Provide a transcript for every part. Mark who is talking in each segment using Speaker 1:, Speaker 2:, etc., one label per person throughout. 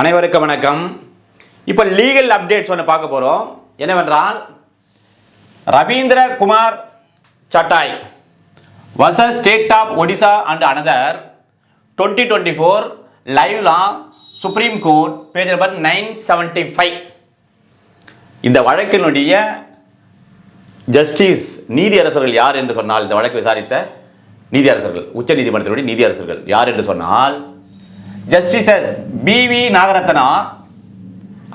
Speaker 1: அனைவருக்கும் வணக்கம். இப்போ லீகல் அப்டேட்ஸ் ஒன்று பார்க்க போகிறோம். என்னவென்றால் ரவீந்திர குமார் சட்டாய் versus state of Odisha and another 2024 live law supreme court page number 975. இந்த வழக்கினுடைய ஜஸ்டிஸ் நீதியரசர்கள் யார் என்று சொன்னால், இந்த வழக்கு விசாரித்த நீதியரசர்கள், உச்ச நீதிமன்றத்தினுடைய நீதியரசர்கள் யார் என்று சொன்னால், justices B.V. Nagarathna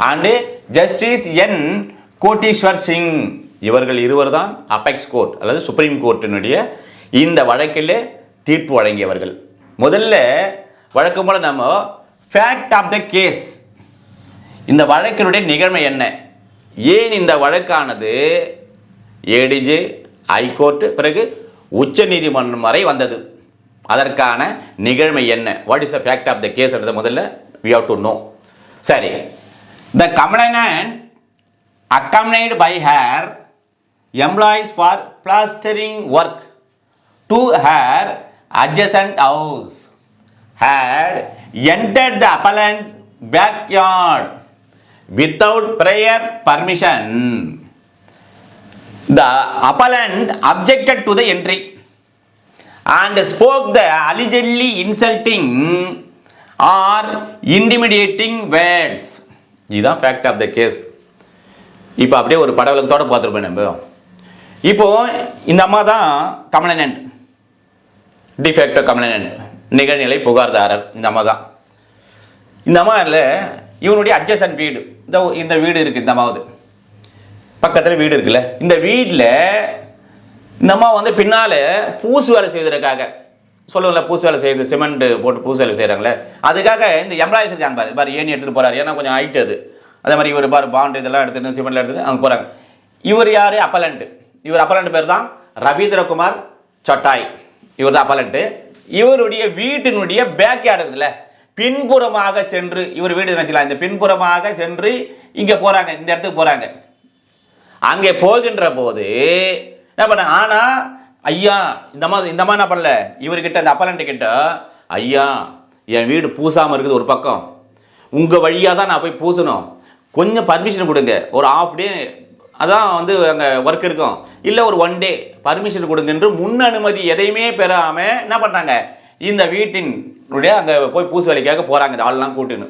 Speaker 1: and justice N. Kotiswar Singh. இவர்கள் இருவர் தான் அபெக்ஸ் கோர்ட் அல்லது சுப்ரீம் கோர்ட்டினுடைய இந்த வழக்கில் தீர்ப்பு வழங்கியவர்கள். முதல்ல வழக்கம் போல நம்ம ஃபேக்ட் ஆஃப் த கேஸ், இந்த வழக்கினுடைய நிகழ்மை என்ன, ஏன் இந்த வழக்கானது ஏடிஜே ஹைகோர்ட் பிறகு உச்ச நீதிமன்றம் வரை வந்தது, அதற்கான நிகழ்மை என்ன, what is the fact of the case என்றதை முதல்ல we have to know. சரி, the complainant accompanied by her employees for plastering work to her adjacent house had entered the appellant's backyard without prior permission. The appellant objected to the entry and spoke the allegedly insulting or intimidating words. இதுதான் fact of the case. இப்போ அப்படியே ஒரு படவலத்தோட பார்த்துருப்பேன் நம்ம. இப்போ இந்த அம்மா தான் கம்ப்ளைனன்ட், டிஃபெக்டோ கம்ப்ளைனன்ட், நிகழ்நிலை புகார்தாரர். இந்த அம்மா தான். இந்த அம்மா இல்லை, இவனுடைய அட்ஜசன்ட் வீடு, இந்த வீடு இருக்குது, இந்த அம்மாவது பக்கத்தில் வீடு இருக்குல்ல, இந்த வீட்டில் இந்த அம்மா வந்து பின்னால் பூசு வேலை செய்வதற்காக, சொல்லுவோம்ல பூசு வேலை செய்யுது, சிமெண்ட் போட்டு பூசு வேலை செய்கிறாங்களே, அதுக்காக இந்த எம்ப்ளாயிஸ் இருக்காங்க பாரு, பாரு ஏணி எடுத்துகிட்டு போகிறார், ஏன்னா கொஞ்சம் ஹைட் அது, அதே மாதிரி இவர் பாரு பாண்டு இதெல்லாம் எடுத்துகிட்டு சிமெண்ட்லாம் எடுத்துகிட்டு அங்கே போகிறாங்க. இவர் யார்? அப்பலண்ட்டு. இவர் அப்பலண்ட் பேர் தான் ரவீந்திர குமார் சட்டாய். இவர் தான் அப்பலண்ட்டு. இவருடைய வீட்டினுடைய பேக் யார்டு இருக்குல்ல, பின்புறமாக சென்று, இவர் வீடு நினச்சிக்கலாம், இந்த பின்புறமாக சென்று இங்கே போகிறாங்க, இந்த இடத்துக்கு போகிறாங்க. அங்கே போகின்ற போது என்ன பண்ண, ஆனால் ஐயா இந்த மாதிரி என்ன பண்ணல, இவர்கிட்ட இந்த அப்பலண்ட் கிட்ட, ஐயா என் வீடு பூசாமல் இருக்குது ஒரு பக்கம், உங்கள் வழியாக தான் நான் போய் பூசணும், கொஞ்சம் பர்மிஷன் கொடுங்க, ஒரு ஆஃப் டே அதான் வந்து அங்கே ஒர்க் இருக்கும், இல்லை ஒரு 1 டே பர்மிஷன் கொடுங்க என்று முன் அனுமதி எதையுமே பெறாமல் என்ன பண்ணுறாங்க, இந்த வீட்டினுடைய அங்கே போய் பூசு வேலைக்காக போகிறாங்க, இந்த ஆள்லாம் கூட்டுன்னு.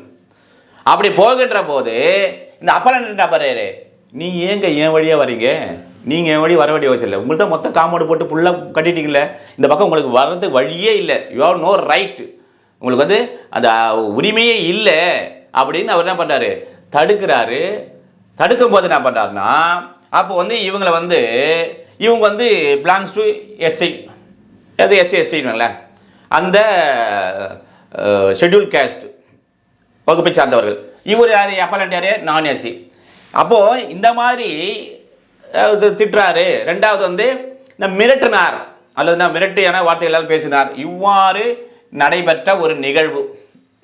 Speaker 1: அப்படி போகின்ற போது இந்த அப்பலண்ட் என்ன பண்ணுறாரு, நீ ஏங்க என் வழியாக வரீங்க, நீங்கள் என் வழி வர வேண்டிய அவசியம் இல்லை, உங்களுக்கு தான் மொத்தம் காம்பவுண்ட் போட்டு ஃபுல்லாக கட்டிட்டீங்களே, இந்த பக்கம் உங்களுக்கு வர்றது வழியே இல்லை, யூ ஹேவ் நோ ரைட், உங்களுக்கு வந்து அந்த உரிமையே இல்லை அப்படின்னு அவர் என்ன பண்ணுறாரு, தடுக்கிறாரு. தடுக்கும் போது என்ன பண்ணுறாருன்னா, அப்போ வந்து இவங்களை வந்து இவங்க வந்து பிலாங்ஸ் டு எஸ்சி, அது எஸ்சி எஸ்டிங்கள அந்த ஷெட்யூல் கேஸ்ட் வகுப்பை சார்ந்தவர்கள். இவர் யார்? அப்பலண்ட் யார்? நான் எஸ்சி. அப்போது இந்த மாதிரி திட்டுறாரு. ரெண்டாவது வந்து இந்த மிரட்டினார் அல்லது நான் மிரட்டியான வார்த்தைகளால் பேசினார். இவ்வாறு நடைபெற்ற ஒரு நிகழ்வு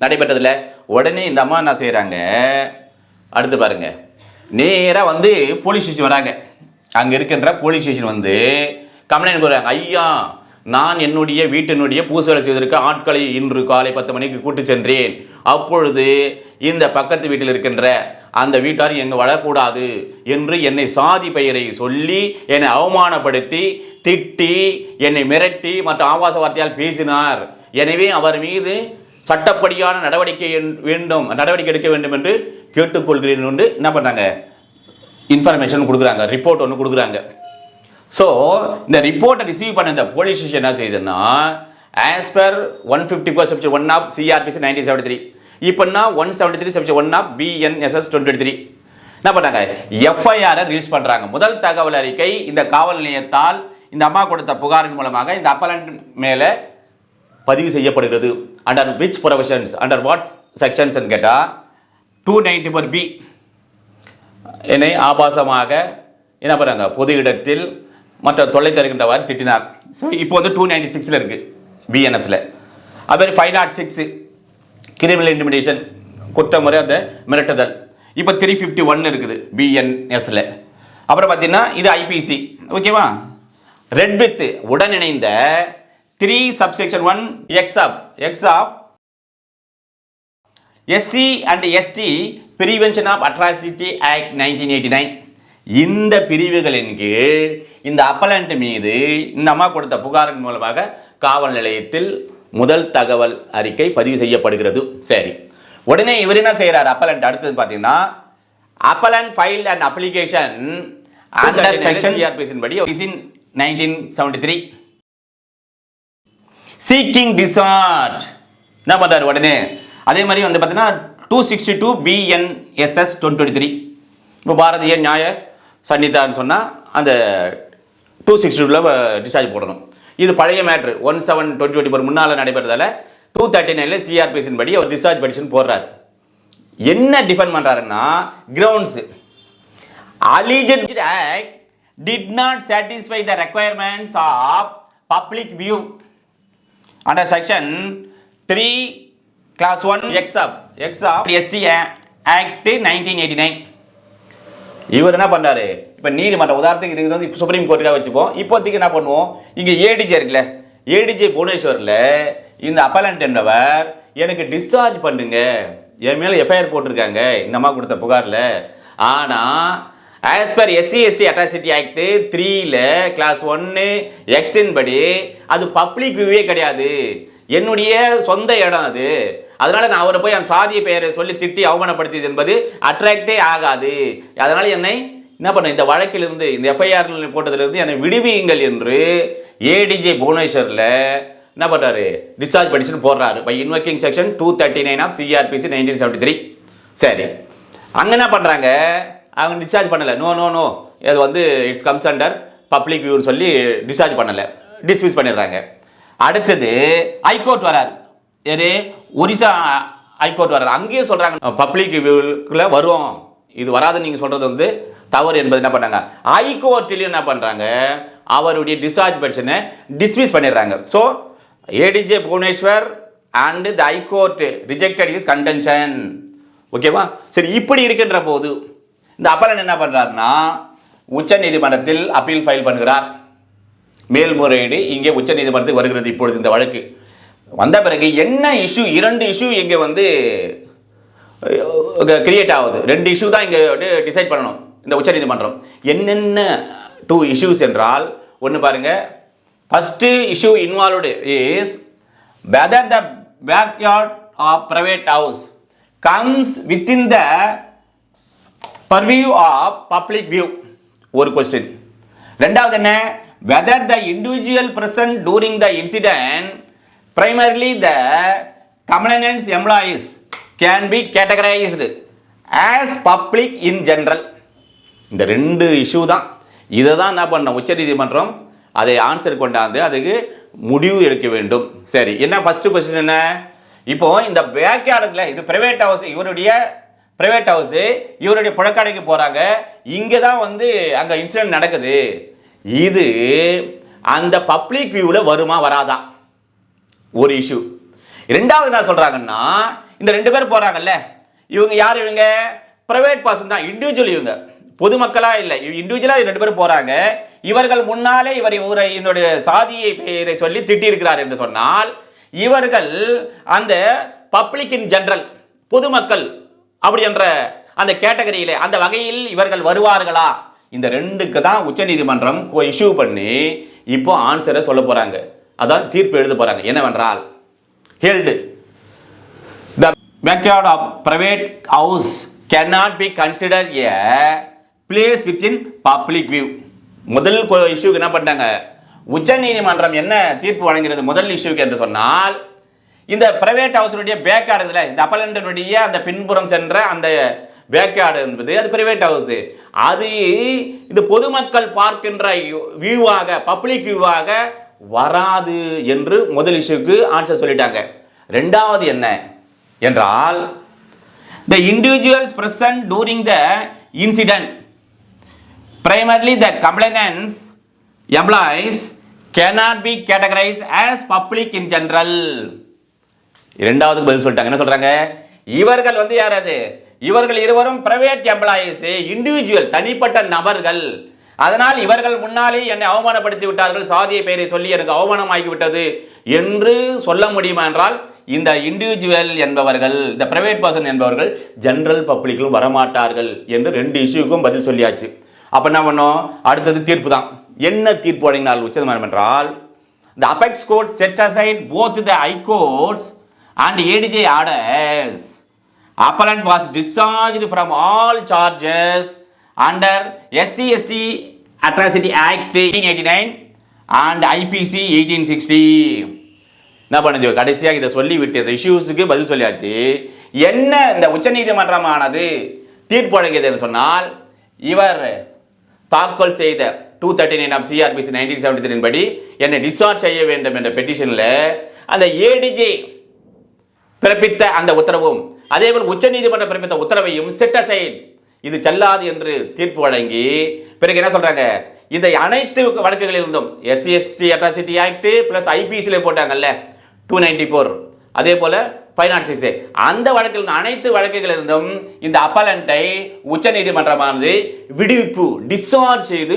Speaker 1: நடைபெற்றதில் உடனே இந்த அம்மா என்ன செய்கிறாங்க, அடுத்து பாருங்க, நேராக வந்து போலீஸ் ஸ்டேஷன் வராங்க. அங்கே இருக்கின்ற போலீஸ் ஸ்டேஷன் வந்து கம்ப்ளைண்ட் கொடுறாங்க, ஐயா நான் என்னுடைய வீட்டினுடைய பூசு வேலை செய்வதற்கு ஆட்களை இன்று காலை 10 மணிக்கு கூட்டு சென்றேன். அப்பொழுது இந்த பக்கத்து வீட்டில் இருக்கின்ற அந்த வீட்டார் எங்கே வரக்கூடாது என்று என்னை சாதி பெயரை சொல்லி என்னை அவமானப்படுத்தி திட்டி என்னை மிரட்டி மற்ற ஆபாச வார்த்தையால் பேசினார். எனவே அவர் மீது சட்டப்படியான நடவடிக்கை எடுக்க வேண்டும் என்று கேட்டுக்கொள்கிறேன் என்று என்ன பண்ணுறாங்க, இன்ஃபர்மேஷன் கொடுக்குறாங்க, ரிப்போர்ட் ஒன்று கொடுக்குறாங்க. ஸோ இந்த ரிப்போர்ட்டை ரிசீவ் பண்ண இந்த போலீஸ் ஸ்டேஷன் என்ன செய்யுதுன்னா, as per 154 section 1 of CRPC 1973, இப்போனா 173 செக்ஷன் 1 ஆஃப் BNSS 2023 என்ன பண்ணாங்க, எஃப்ஐஆரை ரிலீஸ் பண்ணுறாங்க. முதல் தகவல் அறிக்கை இந்த காவல் நிலையத்தால் இந்த அம்மா கொடுத்த புகாரின் மூலமாக இந்த அப்பலண்ட் மேலே பதிவு செய்யப்படுகிறது. Under which provisions, under what sections கேட்டால் 294B, என்னை ஆபாசமாக என்ன பண்ணுறாங்க, பொது இடத்தில் மற்ற தொல்லை தருகின்றவாறு திட்டினார். ஸோ இப்போ வந்து 296 இருக்குது BNSல. அதுமாதிரி 506 கிரிமினல் இன்டிமிடேஷன், குற்றமுறை அந்த மிரட்டுதல். இப்போ 351 இருக்குது BNSல. அப்புறம் பார்த்தீங்கன்னா இது IPC, ஓகேவா. ரெட் வித் உடன் இணைந்த 3 subsection 1 X of SC and ST prevention of atrocity act 1989 இந்த பிரிவுகளின் கீழ் இந்த அப்பலண்ட் மீது இந்த அம்மா கொடுத்த புகாரின் மூலமாக காவல் நிலையத்தில் முதல் தகவல் அறிக்கை பதிவு செய்யப்படுகிறது. சரி, உடனே இவர் என்ன செய்யறாரு அப்பலண்ட்? அடுத்தது பார்த்தீங்கன்னா appellant filed and application under section CrPC படி இன் 1973 சீக்கிங் டிஸ்சார்ஜ் என்ன பண்றாரு உடனே? அதே மாதிரி வந்து பார்த்தீங்கன்னா 262 BNSS 2023 இப்போ பாரதிய நியாய சன்னிதான்னு சொன்னால் அந்த 262ல் டிஸ்சார்ஜ் போடணும். இது பழைய மேட்ரு 17/2024 முன்னால் நடைபெறதால 239ல சிஆர்பிசின் படி அவர் டிஸ்சார்ஜ் பெட்டிஷன் போடுறாரு. என்ன டிஃபெண்ட் பண்ணுறாருன்னா grounds alleged act did not satisfy the requirements of public view under section 3 class 1 X of ST Act 1989. இவர் என்ன பண்ணாரு? இப்போ நீதிமன்றம் உதாரணத்துக்கு இது வந்து சுப்ரீம் கோர்ட்டுக்காக வச்சுப்போம். இப்போதைக்கு என்ன பண்ணுவோம், இங்கே ஏடிஜே இருக்குல்ல, ஏடிஜே புவனேஸ்வரில் இந்த அப்பலண்ட் என்பவர் எனக்கு டிஸ்சார்ஜ் பண்ணுங்க, என் மேலே எஃப்ஐஆர் போட்டிருக்காங்க இந்த அம்மா கொடுத்த புகாரில். ஆனால் as per SC/ST atrocity act 3ல கிளாஸ் 1 எக்ஸின் படி அது பப்ளிக் வியூவே கிடையாது, என்னுடைய சொந்த இடம் அது. அதனால நான் அவரை போய் அந்த சாதிய பெயரை சொல்லி திட்டி அவமானப்படுத்தியது என்பது அட்ராக்டே ஆகாது. அதனால என்னை என்ன பண்ண இந்த வழக்கிலிருந்து இந்த எஃப்ஐஆர் போட்டதிலிருந்து என்னை விடுவியுங்கள் என்று ஏடிஜே புவனேஸ்வரில் என்ன பண்ணுறாரு? டிஸ்சார்ஜ் பெட்டிஷன் போடுறாரு பை இன்வொக்கிங் செக்ஷன் 239 ஆஃப் சிஆர்பிசி 1973. சரி, அங்கே என்ன பண்ணுறாங்க? அவங்க டிஸ்சார்ஜ் பண்ணலை. நோ நோ நோ இது வந்து இட்ஸ் கம்ஸ் அண்டர் பப்ளிக் வியூன்னு சொல்லி டிஸ்சார்ஜ் பண்ணலை, டிஸ்மிஸ் பண்ணிடுறாங்க. அடுத்தது ஹைகோர்ட் வராரு. யாரு? ஒரிசா ஹைகோர்ட் வர்றாரு. அங்கேயும் சொல்றாங்க பப்ளிக் வியூக்குள்ள வரும், இது வராதுன்னு நீங்க சொல்றது வந்து தவறு என்பது என்ன பண்ணாங்க? ஹைகோர்ட்லயும் என்ன பண்றாங்க? அவருடைய டிஸ்சார்ஜ் பெட்டிஷனை டிஸ்மிஸ் பண்ணிடுறாங்க. So ADJ Bhubaneswar and the high court rejected is contention. ஓகேவா? சரி, இப்படி இருக்கின்ற போது இந்த அப்பலன் என்ன பண்றாருன்னா உச்ச நீதிமன்றத்தில் அப்பீல் ஃபைல் பண்ணுகிறார். மேல்முறையீடு இங்கே உச்ச நீதிமன்றத்துக்கு வருகிறது. இப்பொழுது இந்த வழக்கு வந்த பிறகு என்ன இஷ்யூ? 2 இஷ்யூ இங்கே வந்து கிரியேட் ஆகுது. 2 இஷ்யூ தான் இங்கே டிசைட் பண்ணணும் இந்த உச்ச நீதிமன்றம். என்னென்ன 2 இஷ்யூஸ் என்றால், ஒன்று பாருங்க, first issue involved is whether the backyard of private house comes within the purview of public view. ஒரு கொஸ்டின். ரெண்டாவது என்ன? Whether the individual present during the incident primarily the complainant's employees can be categorized as public in general. இந்த 2 issue தான். இதை தான் என்ன பண்ண உச்ச நீதிமன்றம் அதை ஆன்சர் கொண்டாந்து அதுக்கு முடிவு எடுக்க வேண்டும். சரி, என்ன ஃபர்ஸ்ட் கொஸ்டின் என்ன? இப்போ இந்த பேக்யார்டுல இது பிரைவேட் ஹவுஸ், இவருடைய பிரைவேட் ஹவுஸ், இவருடைய புழக்கடைக்கு போறாங்க. இங்கே தான் வந்து அங்கே இன்சிடென்ட் நடக்குது. இது அந்த பப்ளிக் வியூவில் வருமா வராதா? ஒரு இஷ்யூ. ரெண்டாவது என்ன சொல்றாங்கன்னா, இந்த 2 பேர் போறாங்கல்ல, இவங்க யார்? இவங்க பிரைவேட் பர்சன் தான், இண்டிவிஜுவல். இவங்க பொதுமக்களா இல்லை, இண்டிவிஜுவலா 2 பேர் போறாங்க. இவர்கள் முன்னாலே இவரை இதனுடைய சாதியை பெயரை சொல்லி திட்டி இருக்கிறார் என்று சொன்னால், இவர்கள் அந்த பப்ளிக் இன் ஜெனரல், பொதுமக்கள் அப்படி என்ற அந்த கேட்டகரியிலே அந்த வகையில் இவர்கள் வருவார்களா? இந்த 2க்கு தான் உச்ச நீதிமன்றம் இஷ்யூ பண்ணி இப்போ ஆன்சரை சொல்ல போறாங்க. அதான் தீர்ப்பு எழுத போறாங்க. என்னவென்றால், held the backyard of private house cannot be considered a place within public view. முதல் இஷ்யூக்கு என்ன பண்ணாங்க? உச்ச நீதிமன்றம் என்ன தீர்ப்பு வழங்குகிறது முதல் இஷ்யூக்கு என்று சொன்னால், இந்த பிரைவேட் ஹவுஸினுடைய பேக்யார்டுல இந்த அப்பலண்டனுடைய அந்த பின்புறம் சென்ற அந்த பேக்யார்டு என்பது அது பிரைவேட் ஹவுஸ். அது இது பொதுமக்கள் பார்க்கின்ற வியூவாக, பப்ளிக் வியூவாக வராது என்று முதல் இஷ்யூக்கு ஆன்சர் சொல்லிட்டாங்க. ரெண்டாவது என்ன என்றால், the individuals present during the incident primarily the complainants employees cannot be categorized as public in general. இரண்டாவது பதில் சொல்லிட்டாங்க. என்ன சொல்றாங்க? இவர்கள் வந்து யார்? அது இவர்கள் இருவரும் பிரைவேட் எம்ப்ளாயிஸ், இண்டிவிஜுவல், தனிப்பட்ட நபர்கள். அதனால் இவர்கள் முன்னாலே என்னை அவமானப்படுத்தி விட்டார்கள், சாதிய பெயரை சொல்லி எனக்கு அவமானமாகி விட்டது என்று சொல்ல முடியுமா என்றால் இந்த இண்டிவிஜுவல் என்பவர்கள், இந்த பிரைவேட் பர்சன் என்பவர்கள் ஜெனரல் பப்ளிக்கும் வரமாட்டார்கள் என்று 2 இஷ்யூக்கும் பதில் சொல்லியாச்சு. அப்போ என்ன பண்ணோம், அடுத்தது தீர்ப்பு தான். என்ன தீர்ப்பு வழங்கினால் உச்சநீதிமன்றம் என்றால், the apex court set aside both the high courts and ADJ orders. Appellant was discharged from all charges under SC/ST Atrocity Act 1889 and IPC 1860. என்ன பண்ணுது, கடைசியாக இதை சொல்லிவிட்டு இந்த இஷ்யூஸுக்கு பதில் சொல்லியாச்சு. என்ன இந்த உச்சநீதிமன்றமானது தீர்ப்பு வழங்கியதுன்னு சொன்னால், இவர் தாக்கல் செய்த 239 of CRPC 1973 படி என்னை டிஸ்சார்ஜ் செய்ய வேண்டும் என்ற பெட்டிஷனில் அந்த ஏடிஜே பிறப்பித்த அந்த உத்தரவும் அதேபோல் உச்சநீதிமன்றம் பிறப்பித்த உத்தரவையும் செட் அசைட், இது செல்லாது என்று தீர்ப்பு வழங்கி பிறகு என்ன சொல்றாங்க, இந்த அனைத்து வழக்குகளில் இருந்தும் SC/ST அட்ராசிட்டி ஆக்ட் பிளஸ் ஐபிசியில் போட்டாங்கல்ல 294, அதே போல 506, அந்த வழக்கில் அனைத்து வழக்குகளில் இருந்தும் இந்த அப்பலண்டை உச்சநீதிமன்றமானது விடுவிப்பு டிஸ்சார்ஜ் செய்து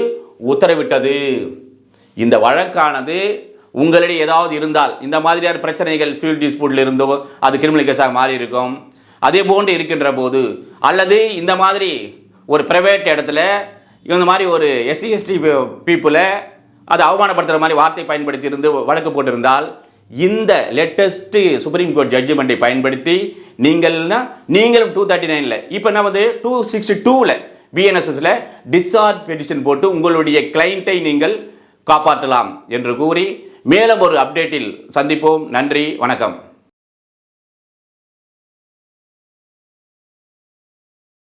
Speaker 1: உத்தரவிட்டது. இந்த வழக்கானது உங்களிடையே ஏதாவது இருந்தால், இந்த மாதிரியான பிரச்சனைகள் சிவில் டிஸ்பியூட்ல இருந்தோ அது கிரிமினல் கேஸாக மாறி இருக்கும். அதே போன்று இருக்கின்ற போது, அல்லது இந்த மாதிரி ஒரு பிரைவேட் இடத்துல இந்த மாதிரி ஒரு SC/ST பீப்புளை அதை அவமானப்படுத்துகிற மாதிரி வார்த்தை பயன்படுத்தி இருந்து வழக்கு போட்டிருந்தால், இந்த லேட்டஸ்ட் சுப்ரீம் கோர்ட் ஜட்ஜ்மெண்ட்டை பயன்படுத்தி நீங்களும் 239ல் இப்போ என்ன வந்து 262ல் BNSSல டிஸ்சார்ஜ் பெட்டிஷன் போட்டு உங்களுடைய கிளைண்ட்டை நீங்கள் காப்பாற்றலாம் என்று கூறி மேலும் ஒரு அப்டேட்டில் சந்திப்போம். நன்றி, வணக்கம்.